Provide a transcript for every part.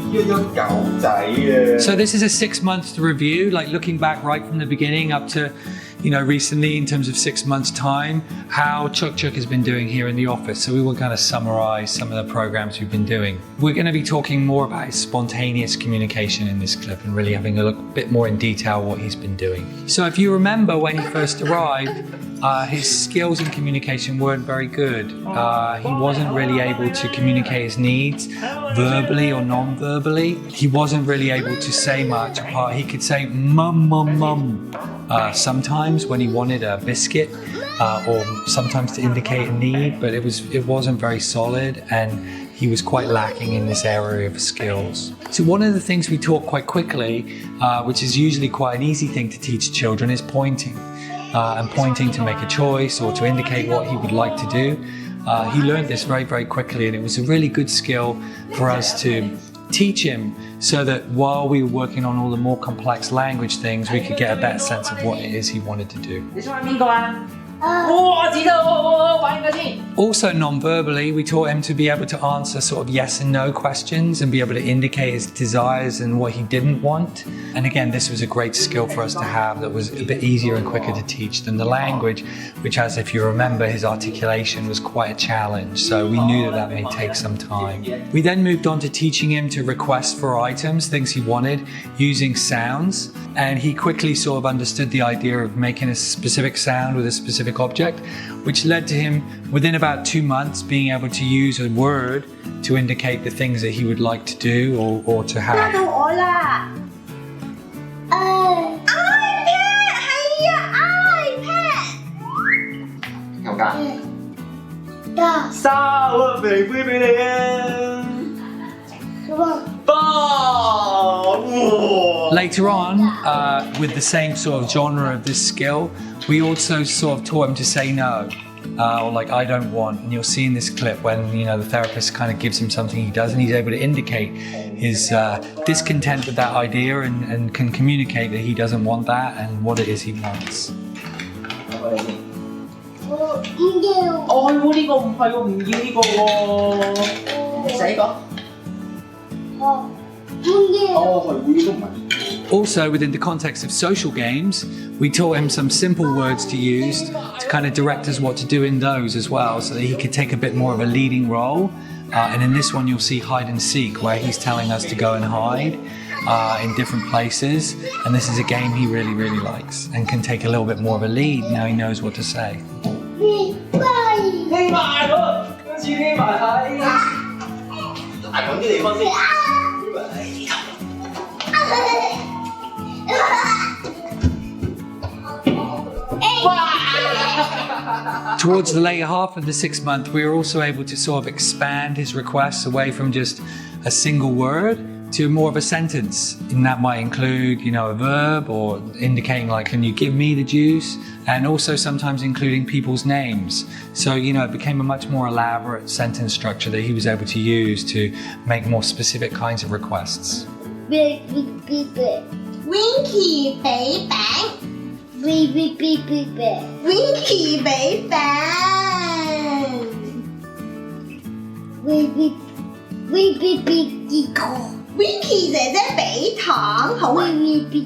So this is a 6-month review, like looking back right from the beginning up to, recently in terms of 6 months' time, how Cheuk Cheuk has been doing here in the office. So we will kind of summarize some of the programs we've been doing. We're going to be talking more about his spontaneous communication in this clip and really having a look a bit more in detail what he's been doing. So if you remember when he first arrived, his skills in communication weren't very good. He wasn't really able to communicate his needs verbally or non-verbally. He wasn't really able to say much apart. He could say mum, mum, mum sometimes when he wanted a biscuit or sometimes to indicate a need, but it wasn't very solid and he was quite lacking in this area of skills. So one of the things we taught quite quickly, which is usually quite an easy thing to teach children, is pointing. And pointing to make a choice or to indicate what he would like to do. He learned this very, very quickly, and it was a really good skill for us to teach him so that while we were working on all the more complex language things, we could get a better sense of what it is he wanted to do. Also non-verbally, we taught him to be able to answer sort of yes and no questions and be able to indicate his desires and what he didn't want. And again, this was a great skill for us to have that was a bit easier and quicker to teach than the language, which, as if you remember, his articulation was quite a challenge. So we knew that may take some time. We then moved on to teaching him to request for items, things he wanted, using sounds. And he quickly sort of understood the idea of making a specific sound with a specific object, which led to him within about 2 months being able to use a word to indicate the things that he would like to do or to have. Later on, with the same sort of genre of this skill, we also sort of taught him to say no, or like I don't want. And you'll see in this clip when the therapist kind of gives him something he does, and he's able to indicate his discontent with that idea and can communicate that he doesn't want that and what it is he wants. Also, within the context of social games, we taught him some simple words to use to kind of direct us what to do in those as well, so that he could take a bit more of a leading role. And in this one, you'll see hide and seek, where he's telling us to go and hide in different places. And this is a game he really, really likes and can take a little bit more of a lead now he knows what to say. Towards the later half of the 6th month, we were also able to sort of expand his requests away from just a single word to more of a sentence. And that might include, a verb or indicating like, can you give me the juice? And also sometimes including people's names. So, it became a much more elaborate sentence structure that he was able to use to make more specific kinds of requests. Winky baby. Winky baby. Winky 姐姐俾糖，好啊。Winky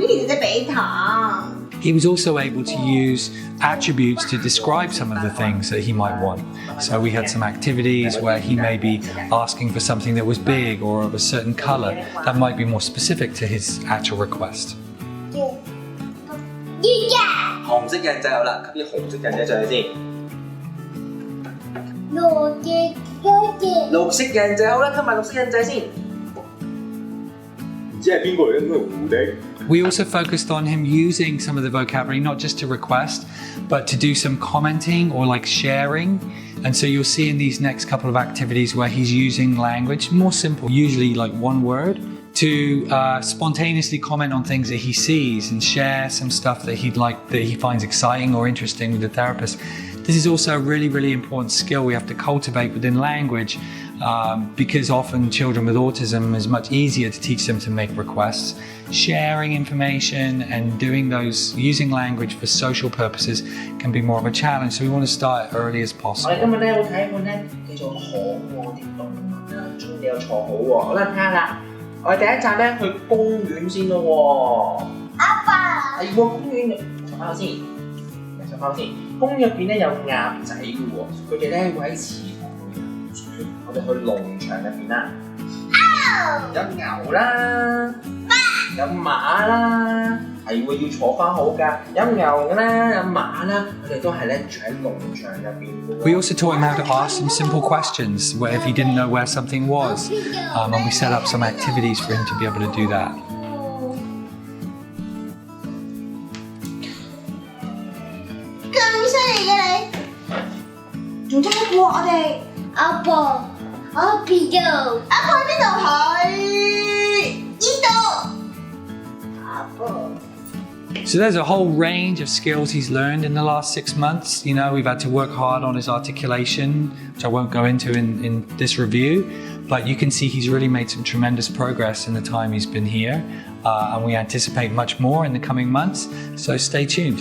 姐姐俾糖。He was also able to use attributes to describe some of the things that he might want. So we had some activities where he may be asking for something that was big or of a certain color that might be more specific to his actual request. 紅色印仔好啦，吸啲紅色印仔上去先。綠色印仔好啦，吸埋綠色印仔先。唔知係邊個嚟嘅？應該係胡迪。We also focused on him using some of the vocabulary, not just to request, but to do some commenting or like sharing. And so you'll see in these next couple of activities where he's using language, more simple, usually like one word, to spontaneously comment on things that he sees and share some stuff that he finds exciting or interesting with the therapist. This is also a really, really important skill we have to cultivate within language because often children with autism is much easier to teach them to make requests. Sharing information and doing those, using language for social purposes can be more of a challenge. So we want to start early as 我 possible. 哋今日咧會睇一本咧叫做可愛的動物啦，仲有坐好喎。好啦，睇下啦，我哋第一站咧去公園先咯喎。阿爸，係喎，公園坐翻先，坐翻先。公園入邊咧有鴨仔嘅喎，佢哋咧會喺池塘度游水。我哋去農場入邊啦，有牛啦，有馬啦，係會要坐翻好㗎。有牛啦，有馬啦，佢哋都係咧住喺農場入邊嘅喎。 We also taught him how to ask some simple questions where if he didn't know where something was, and we set up some activities for him to be able to do that. 咁犀利嘅你，仲差過我哋。阿爸，阿邊度？阿爸喺邊度？喺呢度。阿爸。So there's a whole range of skills he's learned in the last 6 months. You know, we've had to work hard on his articulation, which I won't go into in this review, but you can see he's really made some tremendous progress in the time he's been here, and we anticipate much more in the coming months, so stay tuned.